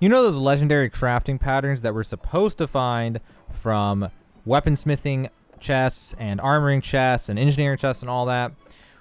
You know those legendary crafting patterns that we're supposed to find from weaponsmithing chests and armoring chests and engineering chests and all that?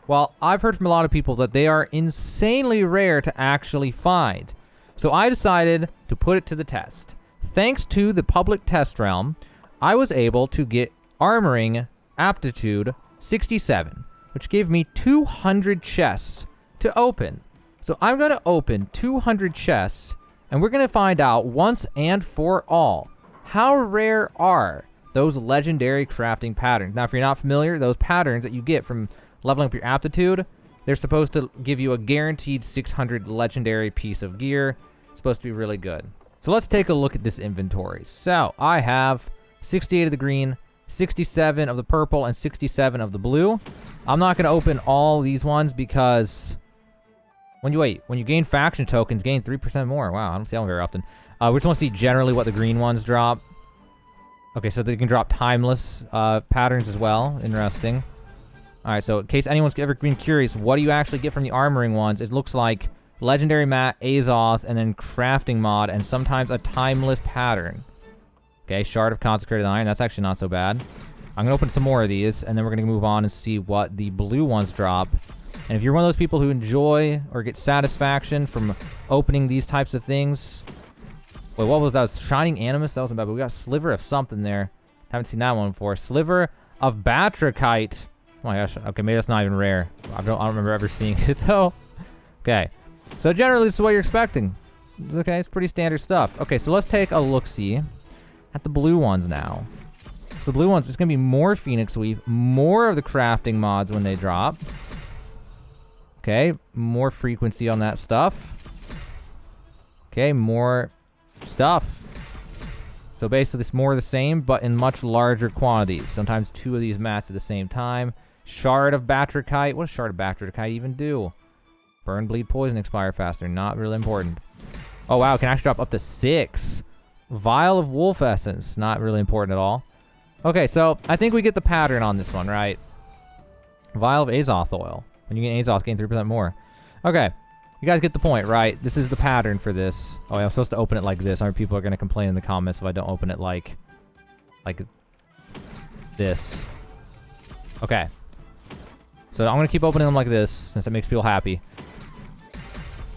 Well, I've heard from a lot of people that they are insanely rare to actually find. So I decided to put it to the test. Thanks to the public test realm, I was able to get armoring aptitude 67, which gave me 200 chests to open. So I'm going to open 200 chests, and we're going to find out once and for all, how rare are those legendary crafting patterns. Now, if you're not familiar, those patterns that you get from leveling up your aptitude, they're supposed to give you a guaranteed 600 legendary piece of gear. It's supposed to be really good. So let's take a look at this inventory. So I have 68 of the green, 67 of the purple, and 67 of the blue. I'm not going to open all these ones because when you gain faction tokens, gain 3% more. Wow, I don't see that one very often. We just want to see generally what the green ones drop. Okay, so they can drop timeless patterns as well. Interesting. All right, so in case anyone's ever been curious, what do you actually get from the armoring ones? It looks like legendary mat, Azoth, and then crafting mod, and sometimes a timeless pattern. Okay, shard of consecrated iron. That's actually not so bad. I'm going to open some more of these, and then we're going to move on and see what the blue ones drop. And if you're one of those people who enjoy or get satisfaction from opening these types of things... Wait, what was that? Shining Animus? That wasn't bad, but we got Sliver of something there. Haven't seen that one before. Sliver of Batrachite. Oh my gosh. Okay, maybe that's not even rare. I don't remember ever seeing it, though. Okay. So generally, this is what you're expecting. Okay, it's pretty standard stuff. Okay, so let's take a look-see at the blue ones now. So the blue ones, it's going to be more Phoenix Weave, more of the crafting mods when they drop. Okay, more frequency on that stuff. Okay, more stuff. So basically, it's more of the same, but in much larger quantities. Sometimes 2 of these mats at the same time. Shard of Batrachite. What does Shard of Batrachite even do? Burn, bleed, poison, expire faster. Not really important. Oh, wow. It can actually drop up to 6. Vial of Wolf Essence. Not really important at all. Okay, so I think we get the pattern on this one, right? Vial of Azoth Oil. When you get Azoth, gain 3% more. Okay. You guys get the point, right? This is the pattern for this. Oh, yeah, I'm supposed to open it like this. Other people are going to complain in the comments if I don't open it like this. Okay. So I'm going to keep opening them like this since it makes people happy.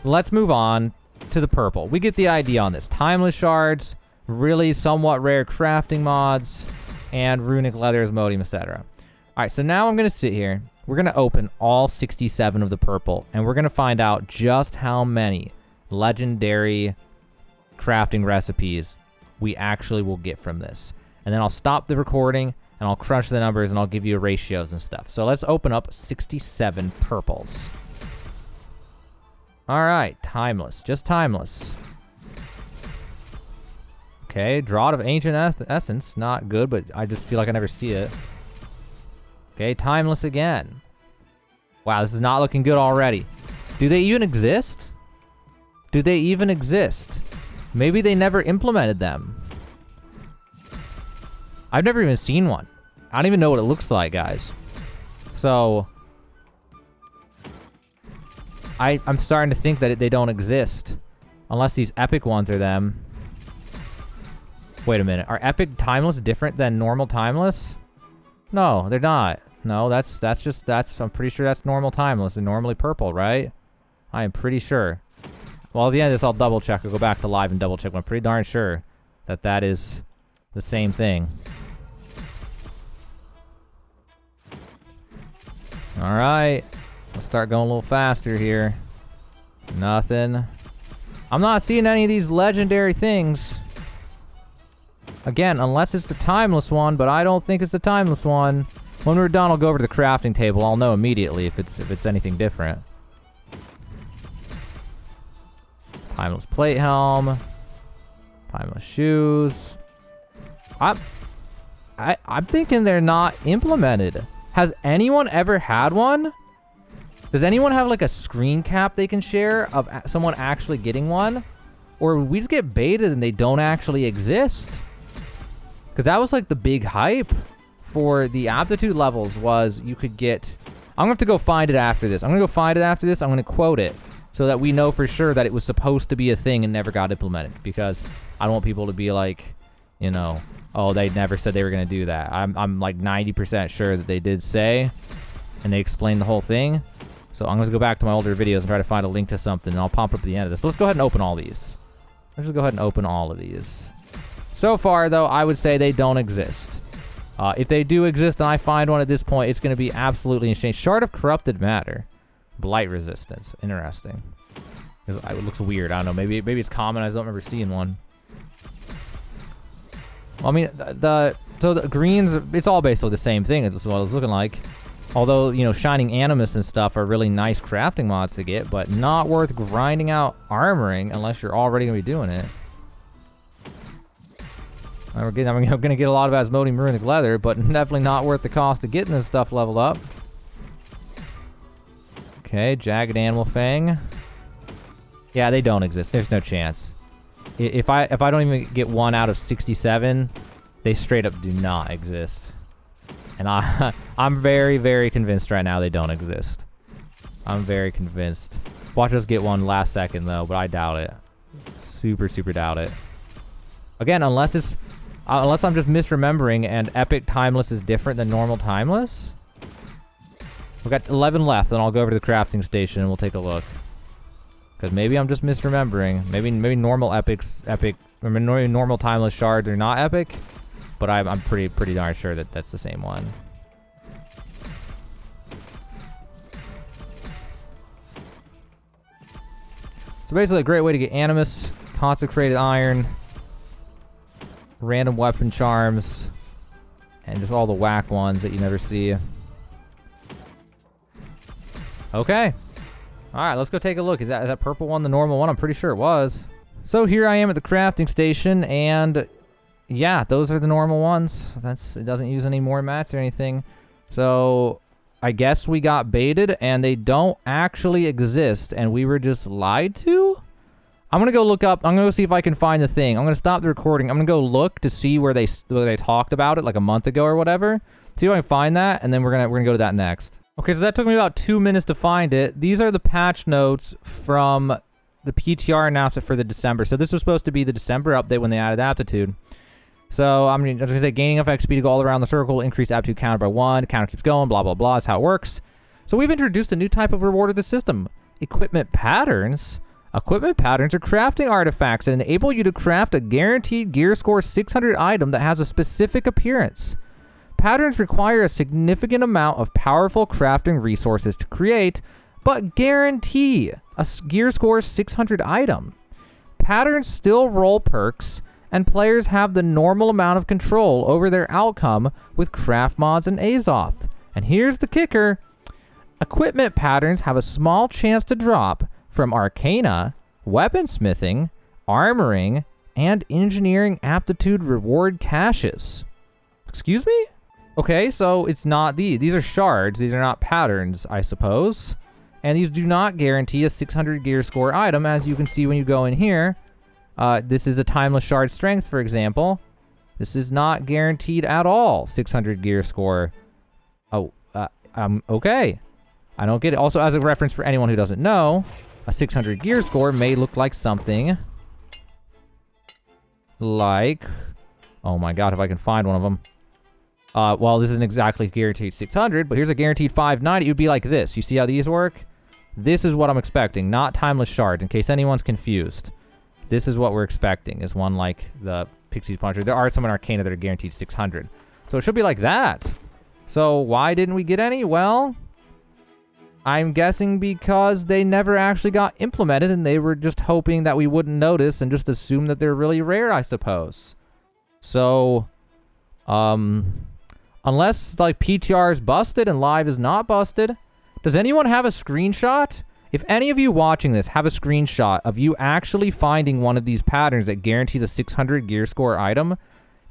Let's move on to the purple. We get the idea on this. Timeless shards, really somewhat rare crafting mods, and runic leathers, modium, etc. All right, so now I'm going to sit here. We're going to open all 67 of the purple, and we're going to find out just how many legendary crafting recipes we actually will get from this. And then I'll stop the recording, and I'll crunch the numbers, and I'll give you ratios and stuff. So let's open up 67 purples. All right, timeless, just timeless. Okay, Draught of Ancient Essence, not good, but I just feel like I never see it. Okay, timeless again. Wow, this is not looking good already. Do they even exist? Do they even exist? Maybe they never implemented them. I've never even seen one. I don't even know what it looks like, guys. So I'm starting to think that they don't exist. Unless these epic ones are them. Wait a minute. Are epic timeless different than normal timeless? No, they're not. No, that's I'm pretty sure that's normal timeless and normally purple, right? I am pretty sure. Well, at the end of this, I'll double check. I'll go back to live and double check. But I'm pretty darn sure that that is the same thing. All right. Let's start going a little faster here. Nothing. I'm not seeing any of these legendary things. Again, unless it's the timeless one, but I don't think it's the timeless one. When we're done, I'll go over to the crafting table. I'll know immediately if it's anything different. Timeless plate helm. Timeless shoes. I'm thinking they're not implemented. Has anyone ever had one? Does anyone have like a screen cap they can share of someone actually getting one? Or we just get baited and they don't actually exist? Because that was like the big hype for the aptitude levels was you could get... I'm going to have to go find it after this. I'm going to go find it after this. I'm going to quote it. so that we know for sure that it was supposed to be a thing and never got implemented, because I don't want people to be like, you know, oh, they never said they were going to do that. I'm like 90% sure that they did say, and they explained the whole thing. So I'm going to go back to my older videos and try to find a link to something, and I'll pop up at the end of this. But let's go ahead and open all these. Let's just go ahead and open all of these. So far, though, I would say they don't exist. If they do exist and I find one at this point, it's going to be absolutely insane. Shard of Corrupted Matter. Blight Resistance. Interesting. It looks weird. I don't know. Maybe it's common. I just don't remember seeing one. Well, I mean, so the greens, it's all basically the same thing. It's what it's looking like. Although, you know, Shining Animus and stuff are really nice crafting mods to get, but not worth grinding out armoring unless you're already going to be doing it. I'm going to get a lot of Asmodean Runic Leather, but definitely not worth the cost of getting this stuff leveled up. Okay, Jagged Animal Fang. Yeah, they don't exist. There's no chance. If I don't even get 1 out of 67, they straight up do not exist. And I'm very, very convinced right now they don't exist. I'm very convinced. Watch us get one last second, though, but I doubt it. Super, super doubt it. Again, unless I'm just misremembering and Epic Timeless is different than normal Timeless. We've got 11 left, and I'll go over to the crafting station and we'll take a look. Because maybe I'm just misremembering. Maybe normal normal Timeless shards are not epic. But I'm pretty darn sure that that's the same one. So basically a great way to get Animus, Consecrated Iron, random weapon charms, and just all the whack ones that you never see. Okay. Alright, let's go take a look. Is that purple one the normal one? I'm pretty sure it was. So here I am at the crafting station, and yeah, those are the normal ones. It doesn't use any more mats or anything. So I guess we got baited and they don't actually exist and we were just lied to? I'm going to go look up. I'm going to go see if I can find the thing. I'm going to stop the recording. I'm going to go look to see where they talked about it like a month ago or whatever. See if I can find that, and then we're going to go to that next. Okay, so that took me about 2 minutes to find it. These are the patch notes from the PTR announcement for the December. So this was supposed to be the December update when they added aptitude. So I'm going to say gaining enough XP to go all around the circle, increase aptitude counter by 1, counter keeps going, blah, blah, blah. That's how it works. So we've introduced a new type of reward to the system. Equipment patterns. Equipment patterns are crafting artifacts that enable you to craft a guaranteed gear score 600 item that has a specific appearance. Patterns require a significant amount of powerful crafting resources to create, but guarantee a gear score 600 item. Patterns still roll perks, and players have the normal amount of control over their outcome with craft mods and Azoth. And here's the kicker. Equipment patterns have a small chance to drop from arcana, weaponsmithing, armoring, and engineering aptitude reward caches. Excuse me? Okay, so it's not these. These are shards. These are not patterns, I suppose. And these do not guarantee a 600 gear score item, as you can see when you go in here. This is a timeless shard strength, for example. This is not guaranteed at all, 600 gear score. Oh, okay. I don't get it. Also, as a reference for anyone who doesn't know, a 600 gear score may look like something like, oh my god, if I can find one of them. Well, this isn't exactly guaranteed 600, but here's a guaranteed 590. It would be like this. You see how these work? This is what I'm expecting, not timeless shards, in case anyone's confused. This is what we're expecting, is one like the Pixie's Puncher. There are some in Arcana that are guaranteed 600. So it should be like that. So why didn't we get any? Well, I'm guessing because they never actually got implemented and they were just hoping that we wouldn't notice and just assume that they're really rare, I suppose. So, unless like PTR is busted and live is not busted, does anyone have a screenshot? If any of you watching this have a screenshot of you actually finding one of these patterns that guarantees a 600 gear score item,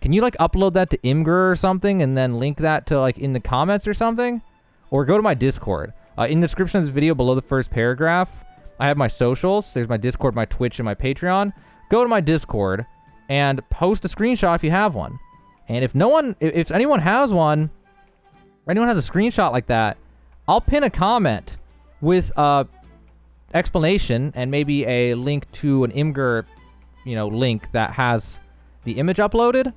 can you like upload that to Imgur or something and then link that to like in the comments or something? Or go to my Discord. In the description of this video below the first paragraph, I have my socials. There's my Discord, my Twitch, and my Patreon. Go to my Discord and post a screenshot if you have one. And if anyone has one, or anyone has a screenshot like that, I'll pin a comment with explanation and maybe a link to an Imgur, link that has the image uploaded.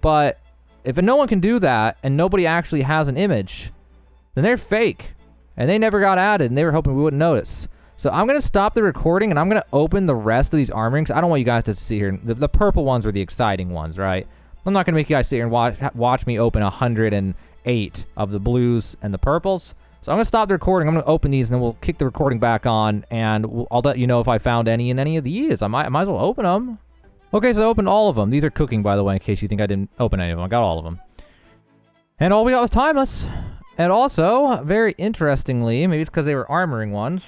But if no one can do that and nobody actually has an image, then they're fake and they never got added and they were hoping we wouldn't notice. So I'm going to stop the recording and I'm going to open the rest of these armorings. I don't want you guys to see here. The purple ones were the exciting ones, right? I'm not going to make you guys sit here and watch me open 108 of the blues and the purples. So I'm going to stop the recording. I'm going to open these and then we'll kick the recording back on and I'll let you know if I found any in any of these. I might as well open them. Okay, so I opened all of them. These are cooking, by the way, in case you think I didn't open any of them. I got all of them. And all we got was timeless. And also, very interestingly, maybe it's because they were armoring ones,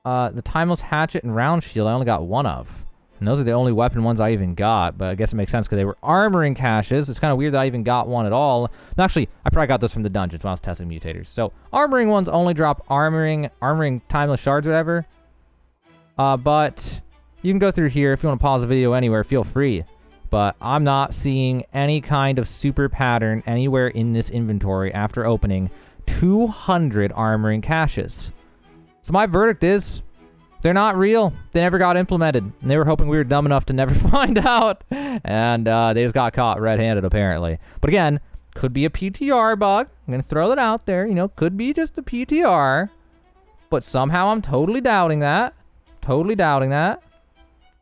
the timeless hatchet and round shield I only got one of. And those are the only weapon ones I even got, but I guess it makes sense because they were armoring caches. It's kind of weird that I even got one at all. No, actually, I probably got those from the dungeons when I was testing mutators. So armoring ones only drop armoring timeless shards or whatever. But you can go through here if you want to pause the video anywhere, feel free. But I'm not seeing any kind of super pattern anywhere in this inventory after opening 200 armoring caches. So my verdict is, they're not real. They never got implemented. And they were hoping we were dumb enough to never find out. And they just got caught red-handed, apparently. But again, could be a PTR bug. I'm going to throw that out there. Could be just a PTR. But somehow I'm totally doubting that.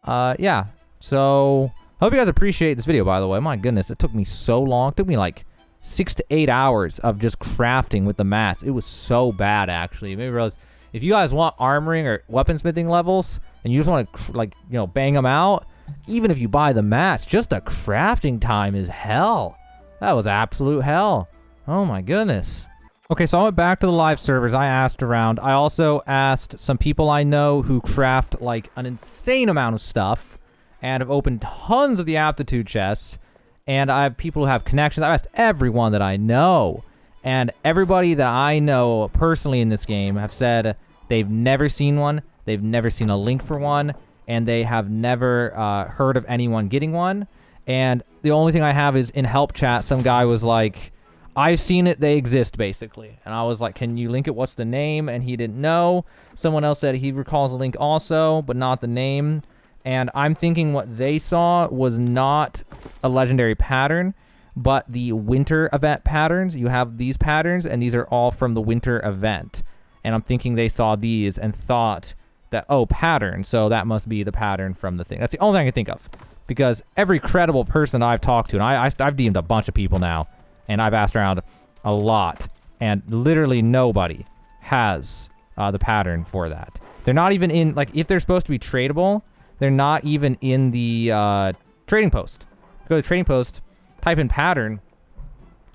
Yeah. So, I hope you guys appreciate this video, by the way. My goodness, it took me so long. It took me like 6 to 8 hours of just crafting with the mats. It was so bad, actually. Maybe realize if you guys want armoring or weaponsmithing levels and you just want to, bang them out, even if you buy the mats, just the crafting time is hell. That was absolute hell. Oh my goodness. Okay, so I went back to the live servers. I asked around. I also asked some people I know who craft like an insane amount of stuff and have opened tons of the aptitude chests. And I have people who have connections. I asked everyone that I know. And everybody that I know personally in this game have said they've never seen one, they've never seen a link for one, and they have never heard of anyone getting one. And the only thing I have is in help chat, some guy was like, I've seen it, they exist, basically. And I was like, can you link it? What's the name? And he didn't know. Someone else said he recalls the link also, but not the name. And I'm thinking what they saw was not a legendary pattern, but the winter event patterns. You have these patterns, and these are all from the winter event. And I'm thinking they saw these and thought that, oh, pattern, so that must be the pattern from the thing. That's the only thing I can think of. Because every credible person I've talked to, and I've DM'd a bunch of people now, and I've asked around a lot, and literally nobody has the pattern for that. They're not even in, like, if they're supposed to be tradable, they're not even in the trading post. Go to the trading post, type in pattern.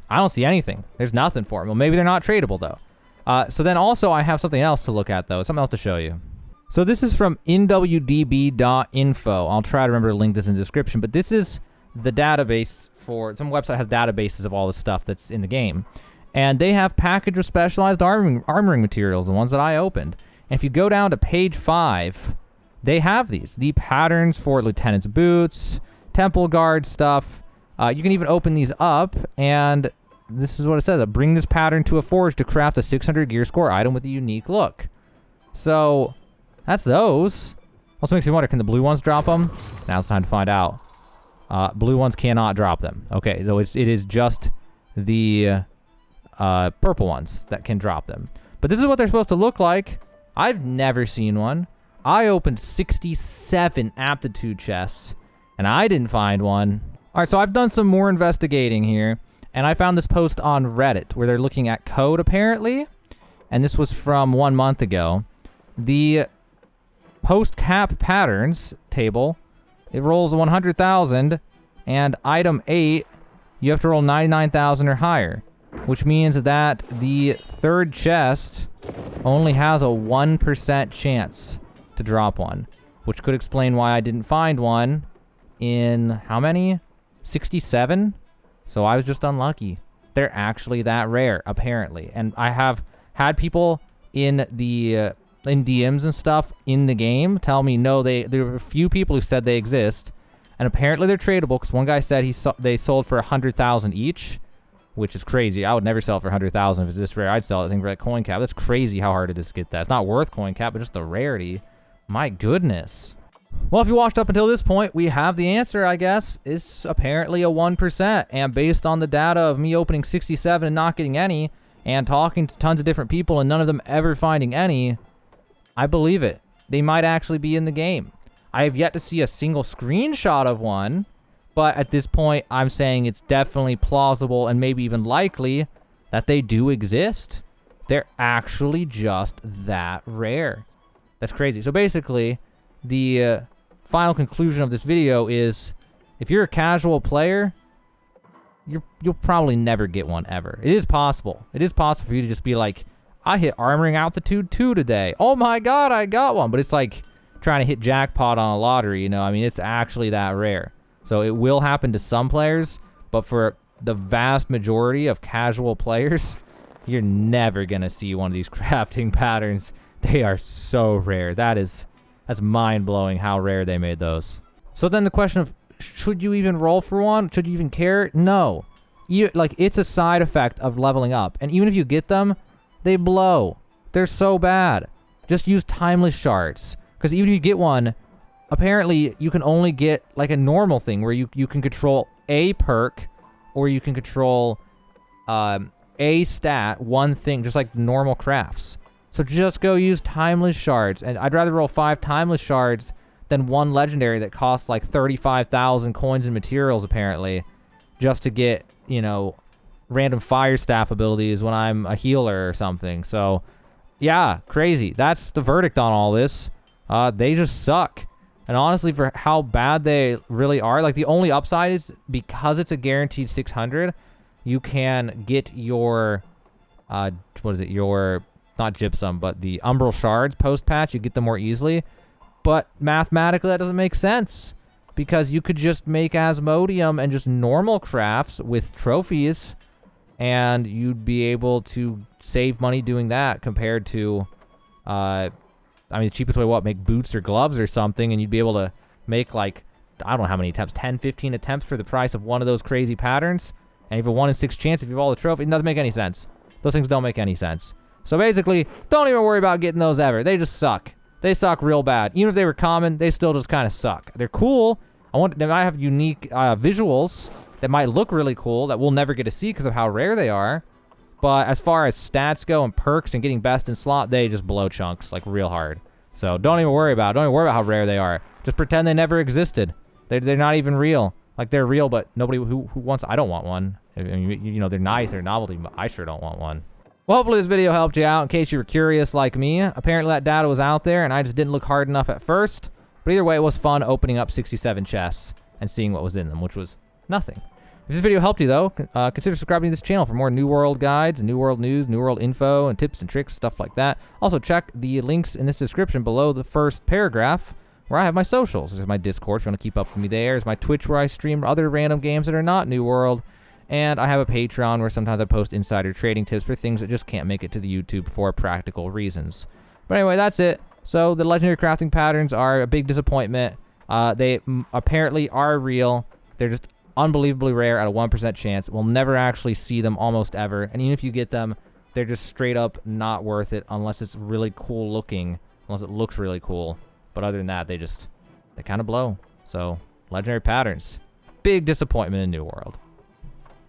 I don't see anything. There's nothing for them. Well, maybe they're not tradable, though. So then also I have something else to look at, though. Something else to show you. So this is from nwdb.info. I'll try to remember to link this in the description. But this is the database for... Some website has databases of all the stuff that's in the game. And they have package of specialized armoring materials, the ones that I opened. And if you go down to page 5... they have these. The patterns for lieutenant's boots, temple guard stuff. You can even open these up, and this is what it says. Bring this pattern to a forge to craft a 600 gear score item with a unique look. So, that's those. Also makes me wonder, can the blue ones drop them? Now's the time to find out. Blue ones cannot drop them. Okay, so it is just the purple ones that can drop them. But this is what they're supposed to look like. I've never seen one. I opened 67 aptitude chests, and I didn't find one. All right, so I've done some more investigating here, and I found this post on Reddit where they're looking at code, apparently, and this was from 1 month ago. The post-cap patterns table, it rolls 100,000, and item 8, you have to roll 99,000 or higher, which means that the third chest only has a 1% chance to drop one, which could explain why I didn't find one in how many? 67? So I was just unlucky. They're actually that rare, apparently. And I have had people in the in DMs and stuff in the game tell me no, there were a few people who said they exist, and apparently they're tradable because one guy said they sold for 100,000 each. which is crazy. I would never sell it for 100,000 if it's this rare. I'd sell it, I think, for like coin cap. That's crazy how hard it is to get that. It's not worth coin cap, but just the rarity. My goodness. Well, if you watched up until this point, we have the answer, I guess. It's apparently a 1%. And based on the data of me opening 67 and not getting any, and talking to tons of different people and none of them ever finding any, I believe it. They might actually be in the game. I have yet to see a single screenshot of one, but at this point, I'm saying it's definitely plausible and maybe even likely that they do exist. They're actually just that rare. That's crazy. So basically, the final conclusion of this video is, if you're a casual player, you'll probably never get one ever. It is possible. It is possible for you to just be like, I hit armoring altitude 2 today. Oh my god, I got one. But it's like trying to hit jackpot on a lottery, you know? I mean, it's actually that rare. So it will happen to some players, but for the vast majority of casual players, you're never gonna see one of these crafting patterns. They are so rare. That's mind-blowing how rare they made those. So then the question of, should you even roll for one? Should you even care? No. It's a side effect of leveling up. And even if you get them, they blow. They're so bad. Just use timeless shards. Because even if you get one, apparently you can only get like a normal thing where you can control a perk, or you can control a stat, one thing, just like normal crafts. So just go use timeless shards. And I'd rather roll 5 timeless shards than one legendary that costs like 35,000 coins and materials, apparently, just to get, you know, random fire staff abilities when I'm a healer or something. So, yeah, crazy. That's the verdict on all this. They just suck. And honestly, for how bad they really are, like, the only upside is because it's a guaranteed 600, you can get your, not gypsum, but the umbral shards post-patch. You get them more easily. But mathematically, that doesn't make sense, because you could just make Asmodeum and just normal crafts with trophies, and you'd be able to save money doing that compared to, I mean, the cheapest way, make boots or gloves or something, and you'd be able to make, like, I don't know how many attempts, 10, 15 attempts for the price of one of those crazy patterns, and you have a 1 in 6 chance if you have all the trophies. It doesn't make any sense. Those things don't make any sense. So basically, don't even worry about getting those ever. They just suck. They suck real bad. Even if they were common, they still just kind of suck. They're cool. They might have unique visuals that might look really cool that we'll never get to see because of how rare they are. But as far as stats go and perks and getting best in slot, they just blow chunks like real hard. So don't even worry about it. Don't even worry about how rare they are. Just pretend they never existed. They're not even real. Like, they're real, but nobody who wants. I don't want one. I mean, you know, they're nice, they're novelty, but I sure don't want one. Well, hopefully this video helped you out in case you were curious like me. Apparently that data was out there and I just didn't look hard enough at first. But either way, it was fun opening up 67 chests and seeing what was in them, which was nothing. If this video helped you though, consider subscribing to this channel for more New World guides, New World news, New World info, and tips and tricks, stuff like that. Also check the links in this description below the first paragraph where I have my socials. There's my Discord if you want to keep up with me there. There's my Twitch where I stream other random games that are not New World. And I have a Patreon where sometimes I post insider trading tips for things that just can't make it to the YouTube for practical reasons. But anyway, that's it. So the legendary crafting patterns are a big disappointment. They apparently are real. They're just unbelievably rare at a 1% chance. We'll never actually see them almost ever. And even if you get them, they're just straight up not worth it unless it's really cool looking. Unless it looks really cool. But other than that, they kind of blow. So, legendary patterns. Big disappointment in New World.